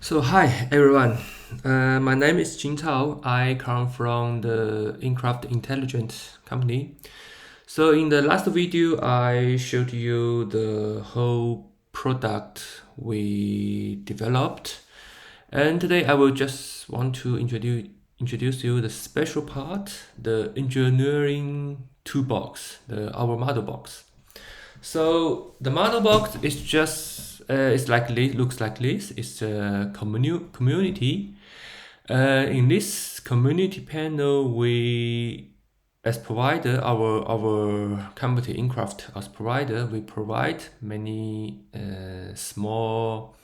So hi everyone, my name is Jin Tao. I come from the Inkraft Intelligent company. So in the last video, I showed you the whole product we developed, and today I will just want to introduce you the special part, the engineering toolbox, our model box. So the model box is just it's like this, looks like this. It's a community. In this community panel, we as provider, our company Inkraft as provider, we provide many small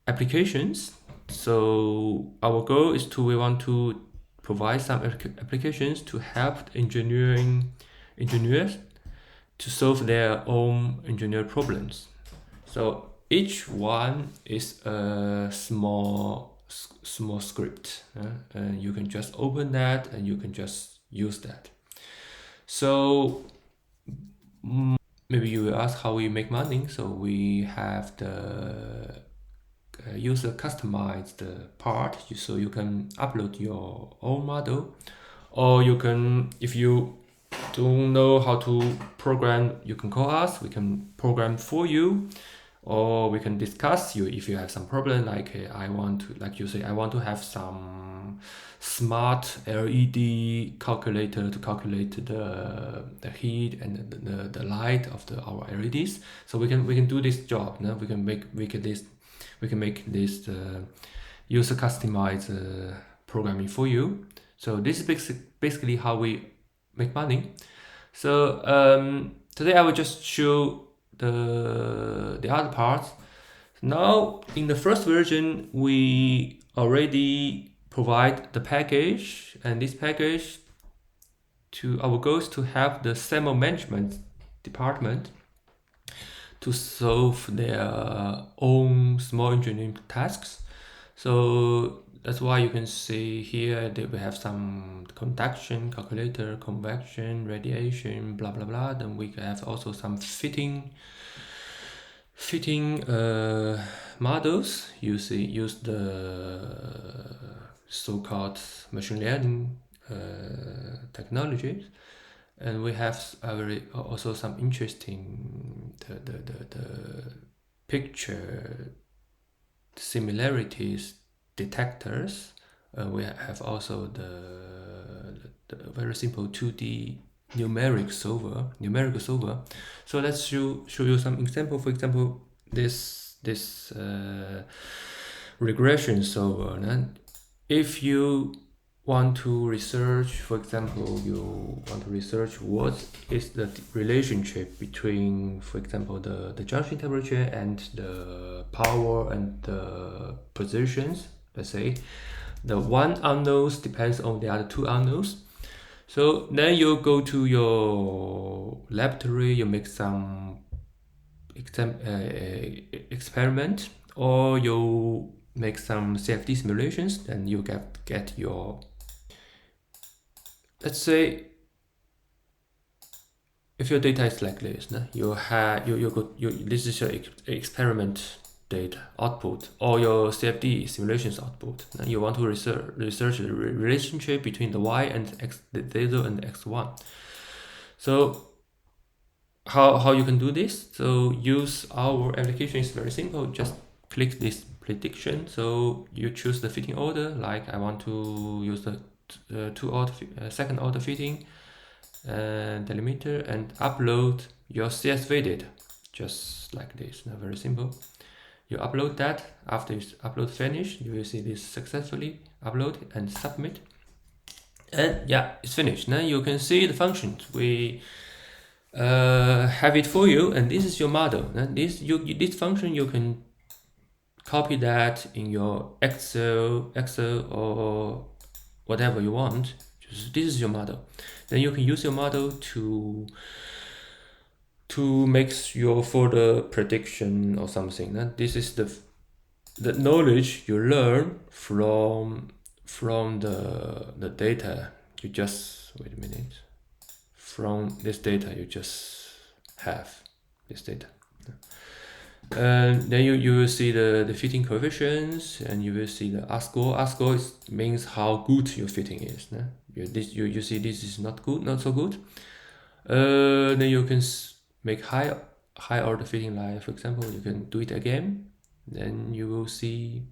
applications. So our goal is we want to provide some applications to help engineers to solve their own engineer problems. So each one is a small script, and you can just open that and you can just use that. So maybe you will ask how we make money. So we have the user customize the part, so you can upload your own model, or you can, if you don't know how to program, you can call us, we can program for you, or we can discuss you if you have some problem, like I want to, like you say, I want to have some smart LED calculator to calculate the heat and the light of our LEDs. So we can do this job. No? We can make this user customized programming for you. So this is basically how we make money. So today I will just show the other parts. Now in the first version we already provide the package, and this package to our goal is to help the SEMO management department to solve their own small engineering tasks. So that's why you can see here that we have some conduction calculator, convection, radiation, blah blah blah. Then we have also some fitting models. Use the so-called machine learning technologies. And we have also some interesting the picture similarities detectors. We have also the very simple 2D numerical solver. So let's show you some example. For example, this regression solver. And if you want to research, for example, you want to research what is the relationship between, for example, the junction temperature and the power and the positions. Let's say the one unknowns depends on the other two unknowns. So then you go to your laboratory, you make some experiment, or you make some CFD simulations, and you get your, let's say, if your data is like this, no? This is your experiment data output, or your CFD simulations output. Now you want to research the relationship between the y and the 0 and x1. So how you can do this? So use our application is very simple. Just click this prediction. So you choose the fitting order. Like I want to use the second order fitting delimiter, and upload your CSV data, just like this. Now very simple. You upload that. After you upload finish, you will see this successfully upload and submit. And yeah, it's finished. Now you can see the functions. We have it for you, and this is your model. And this function you can copy that in your Excel or whatever you want. This is your model. Then you can use your model to make your further prediction or something. And this is the knowledge you learn from the data. You just wait a minute. From this data, you just have this data. Then you will see the fitting coefficients, and you will see the R score. R score means how good your fitting is. You see this is not good, not so good. Then you can make high order fitting, like for example, you can do it again. Then you will see,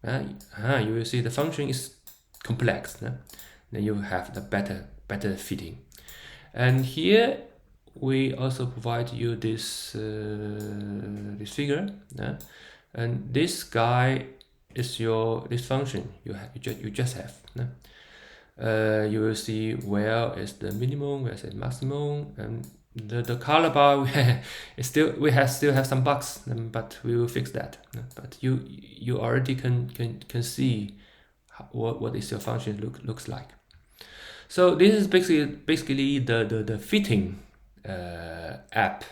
you will see the function is complex. Then you have the better fitting. And here we also provide you this this figure, and this guy is this function you just have. You will see where is the minimum, where is the maximum, and the color bar is still have some bugs, but we will fix that. But you already can see what is your function looks like. So this is basically the fitting app.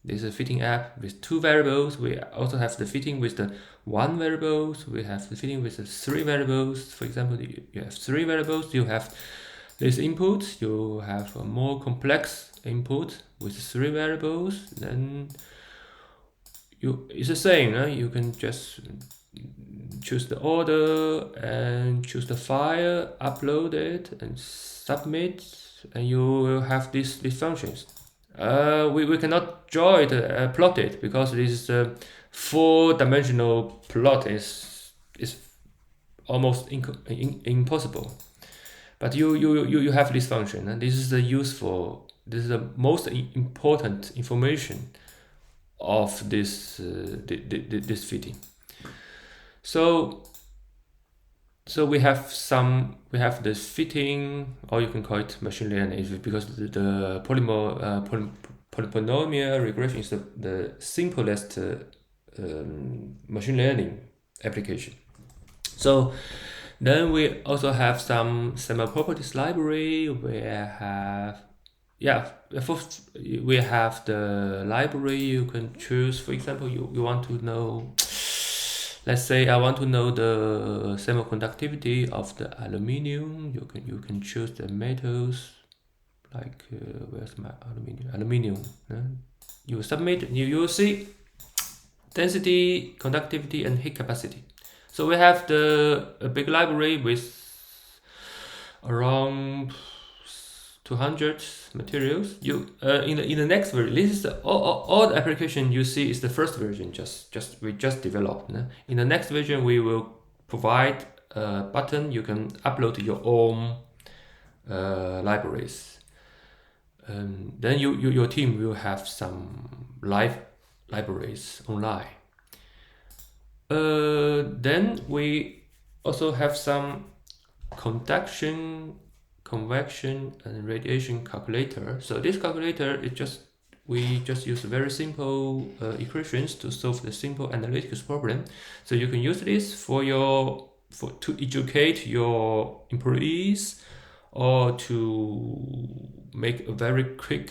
This is a fitting app with 2 variables. We also have the fitting with the 1 variables. We have the fitting with the 3 variables. For example, you have 3 variables. You have this input. You have a more complex input with 3 variables. Then it's the same. You can just choose the order and choose the file, upload it and submit, and you will have these functions. We cannot draw it, plot it, because this is a 4-dimensional plot is almost impossible. But you have this function, and this is the most important information of this this fitting. So we have this fitting, or you can call it machine learning, because the polynomial regression is the simplest machine learning application. So then we also have some semi-properties library. We have the library you can choose. For example, you want to know, let's say I want to know the semiconductivity of the aluminium. You can choose the metals, like where's my aluminium? You submit, you will see density, conductivity, and heat capacity. So we have a big library with around 200 materials. In the next version, this is all the application you see is the first version. We just developed. In the next version, we will provide a button you can upload your own libraries. Then your team will have some live libraries online. Then we also have some conduction, convection, and radiation calculator. So this calculator is we just use very simple equations to solve the simple analytical problem. So you can use this to educate your employees, or to make a very quick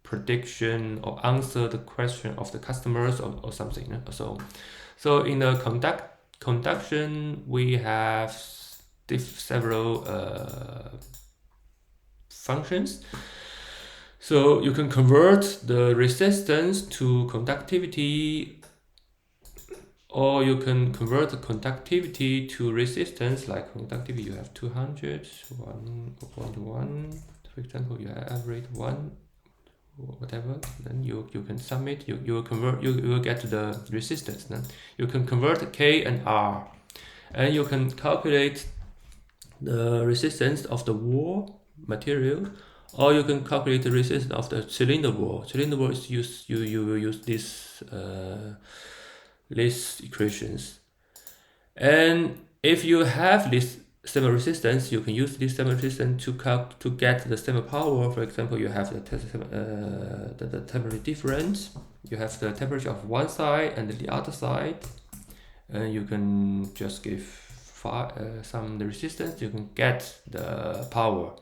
prediction or answer the question of the customers or something. So in the conduction, we have several functions. So you can convert the resistance to conductivity, or you can convert the conductivity to resistance. Like conductivity, you have 200, 1.1, for example, you have average 1, whatever. Then you can submit. You will get the resistance. Then you can convert K and R, and you can calculate the resistance of the wall material, or you can calculate the resistance of the cylinder wall. Cylinder wall is you will use these equations. And if you have this thermal resistance, you can use this thermal resistance to get the thermal power. For example, you have the temperature difference. You have the temperature of one side and the other side, and you can just give some the resistance. You can get the power,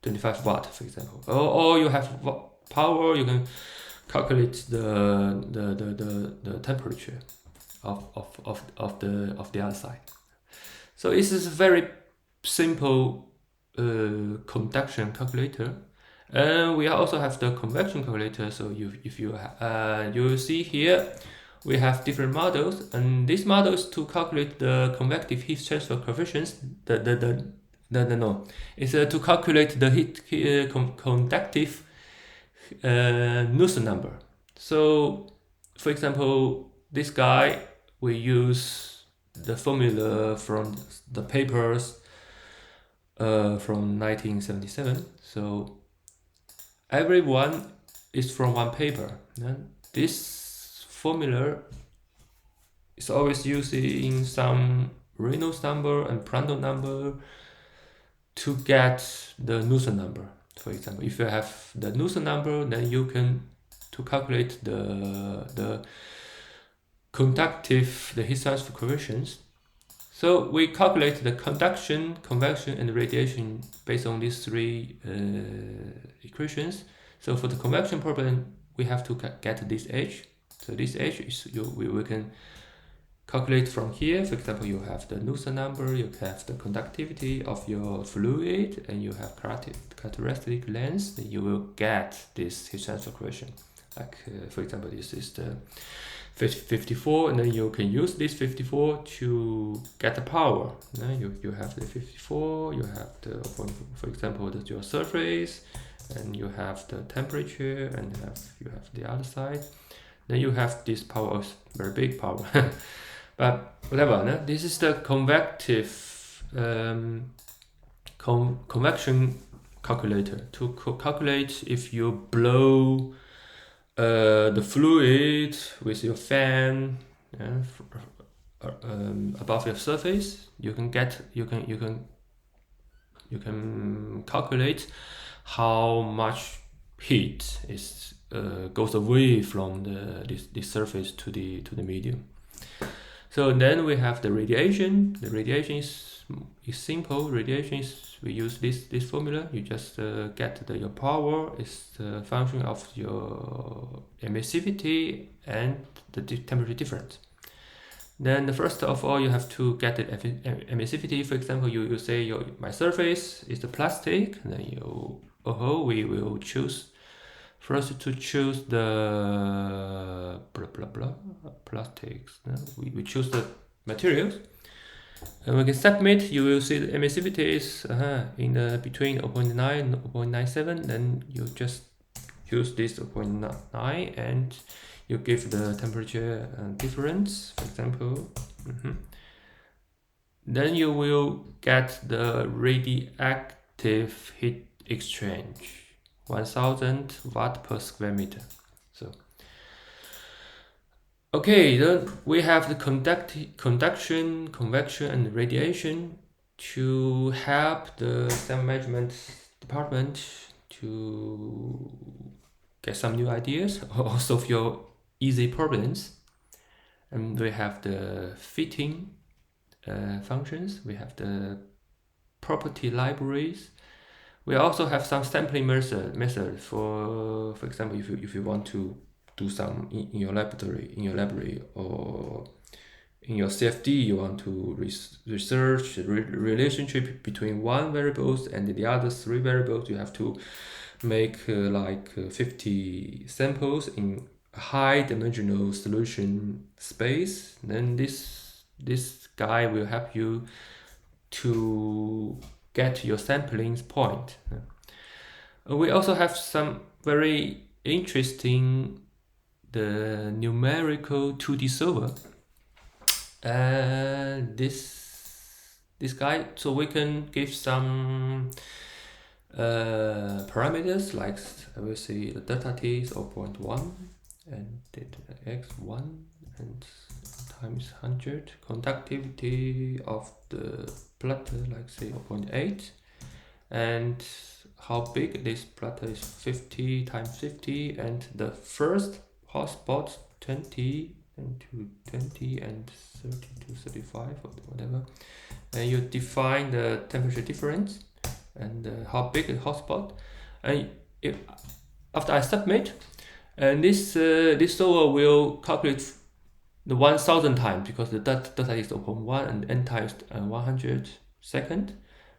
25 watt, for example. Or you have power. You can calculate the temperature of the other side. So this is a very simple conduction calculator. And we also have the convection calculator. So if you will see here, we have different models, and this model is to calculate the convective heat transfer coefficients. It's to calculate the conductive Nussen number. So, for example, this guy, we use the formula from the papers from 1977. So every one is from one paper. And this formula is always using some Reynolds number and Prandtl number to get the Nussen number. For example, if you have the Nussen number, then you can to calculate the conductive, the heat transfer coefficients. So we calculate the conduction, convection, and radiation based on these three equations. So for the convection problem, we have to get this H. So this H is we can calculate from here. For example, you have the Nussen number, you have the conductivity of your fluid, and you have characteristic length. Then you will get this heat transfer coefficient. Like for example, this is the 54, and then you can use this 54 to get the power. You have the 54, you have the, for example, your surface, and you have the temperature, and you have the other side. Then you have this power, very big power. But whatever, this is the convective convection calculator to calculate if you blow the fluid with your fan above your surface. You can calculate how much heat is goes away from this surface to the medium. So then we have the radiation. The radiation is simple. Radiation is, we use this formula. You just get your power is the function of your emissivity and the temperature difference. Then first of all, you have to get the emissivity. For example, you say my surface is the plastic. Then we will choose. First to choose the plastics. We choose the materials, and we can submit. You will see the emissivity is in between 0.9 and 0.97. Then you just use this 0.9 and you give the temperature difference, for example. Then you will get the radioactive heat exchange. 1000 watt per square meter. So okay, then we have the conduction, convection, and radiation to help the STEM management department to get some new ideas or solve your easy problems. And we have the fitting functions. We have the property libraries. We also have some sampling method for example, if you want to do some in your library, or in your CFD, you want to research the relationship between one variables and the other three variables. You have to make 50 samples in a high dimensional solution space. Then this guy will help you to get your sampling point. We also have some very interesting the numerical 2D solver. This guy, so we can give some parameters, like I will say the delta t is 0.1 and delta x1 and times 100. Conductivity of the platter, like say 0.8, and how big this platter is 50 times 50, and the first hotspot 20 and to 20 and 30 to 35 or whatever, and you define the temperature difference and how big the hotspot. And after I submit, and this solver will calculate the 1000 times, because the data is 0.1 and n times 100 second.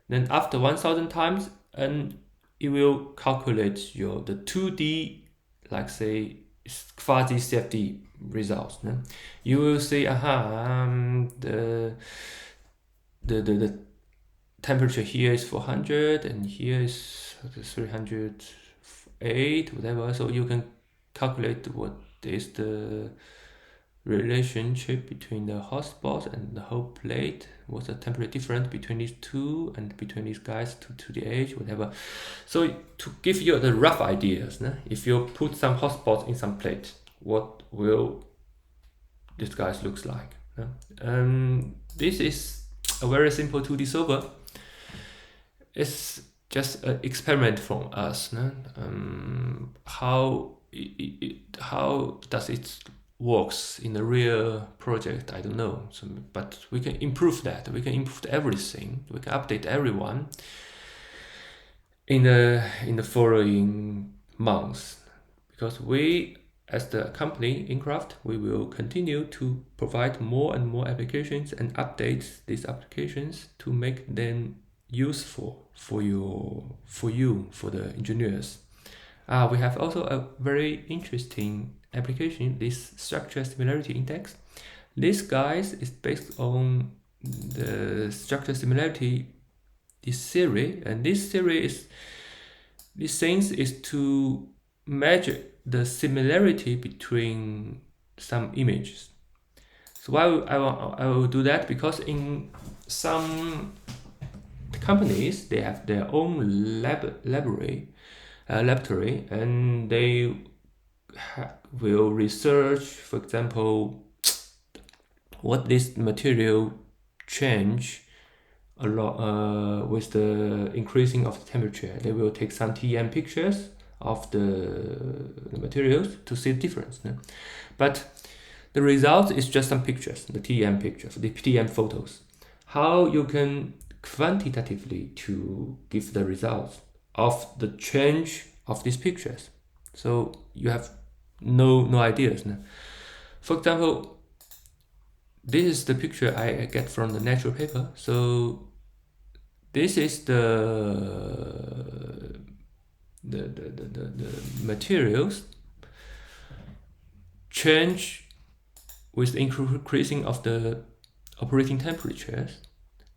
Then after 1000 times, and it will calculate the 2D, like say fuzzy CFD results. No? You will see, the temperature here is 400 and here is 308, whatever. So you can calculate what is the relationship between the hot spot and the whole plate. What's the temperature difference between these two and between these guys to the edge, whatever. So to give you the rough ideas, no? If you put some hot spots in some plate, what will this guys looks like? No? This is a very simple 2D solver. It's just an experiment from us. No? How does it works in the real project? I don't know. So, but we can improve that. We can improve everything. We can update everyone in the following months, because we, as the company Inkraft, we will continue to provide more and more applications and update these applications to make them useful for the engineers. We have also a very interesting application, this structure similarity index. This guys is based on the structure similarity, this theory, and this theory is to measure the similarity between some images. So why I will do that? Because in some companies, they have their own laboratory, and they will research, for example, what this material change a lot with the increasing of the temperature. They will take some TEM pictures of the materials to see the difference. No? But the result is just some pictures, the TEM pictures, the TEM photos. How you can quantitatively to give the results of the change of these pictures. So you have no ideas. No? For example, this is the picture I get from the natural paper. So this is the materials change with increasing of the operating temperatures,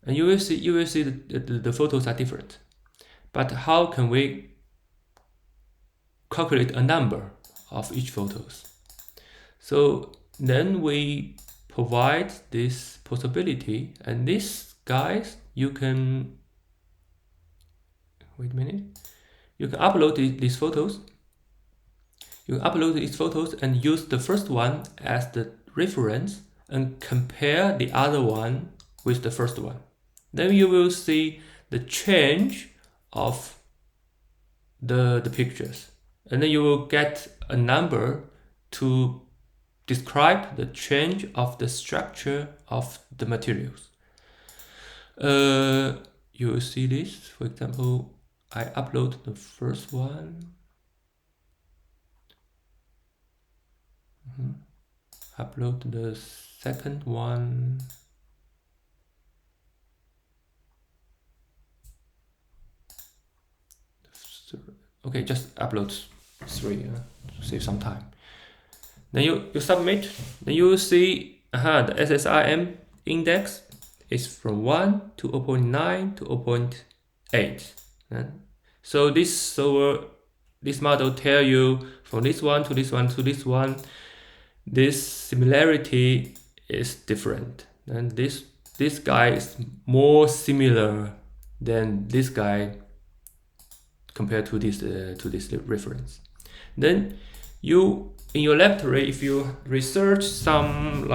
and you will see the photos are different. But how can we calculate a number of each photos? So then we provide this possibility, and this guys, you can wait a minute. You can upload these photos. You can upload these photos and use the first one as the reference and compare the other one with the first one. Then you will see the change of the pictures, and then you will get a number to describe the change of the structure of the materials. You will see this, for example, I upload the first one, upload the second one, okay, just upload 3 to save some time. Then you submit, then you will see the SSRM index is from 1 to 0.9 to 0.8. So this model tell you from this one to this one to this one, this similarity is different, and this guy is more similar than this guy compared to this reference. Then you, in your laboratory, if you research some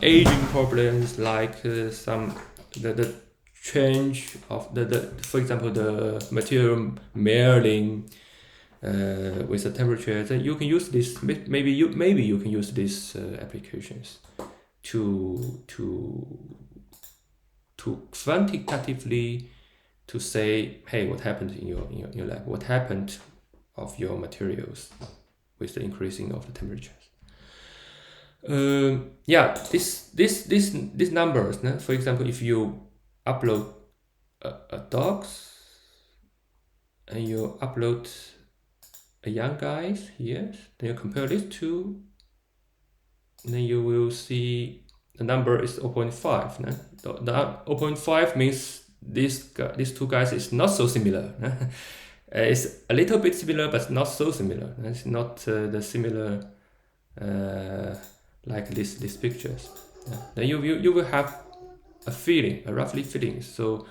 aging problems, like the change of for example, the material melting with the temperature, then you can use this. Maybe you can use these applications to quantitatively to say, hey, what happened in your lab? What happened of your materials with the increasing of the temperatures? These numbers. No? For example, if you upload a dogs and you upload a young guy here, then you compare these two, then you will see the number is 0.5. The 0.5 means these two guys is not so similar. It's a little bit similar, but not so similar. It's not the similar like these pictures. Then you will have a feeling, a roughly feeling. So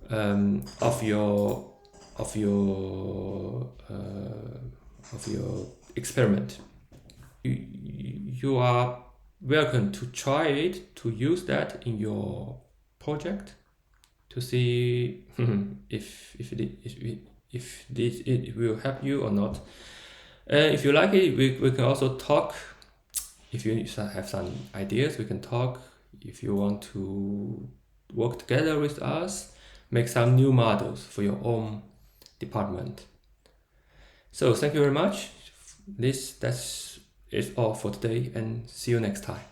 of your experiment. You are welcome to try it, to use that in your project, to see if it will help you or not. If you like it, we can also talk. If you have some ideas, we can talk. If you want to work together with us, make some new models for your own department. So thank you very much. That's all for today, and see you next time.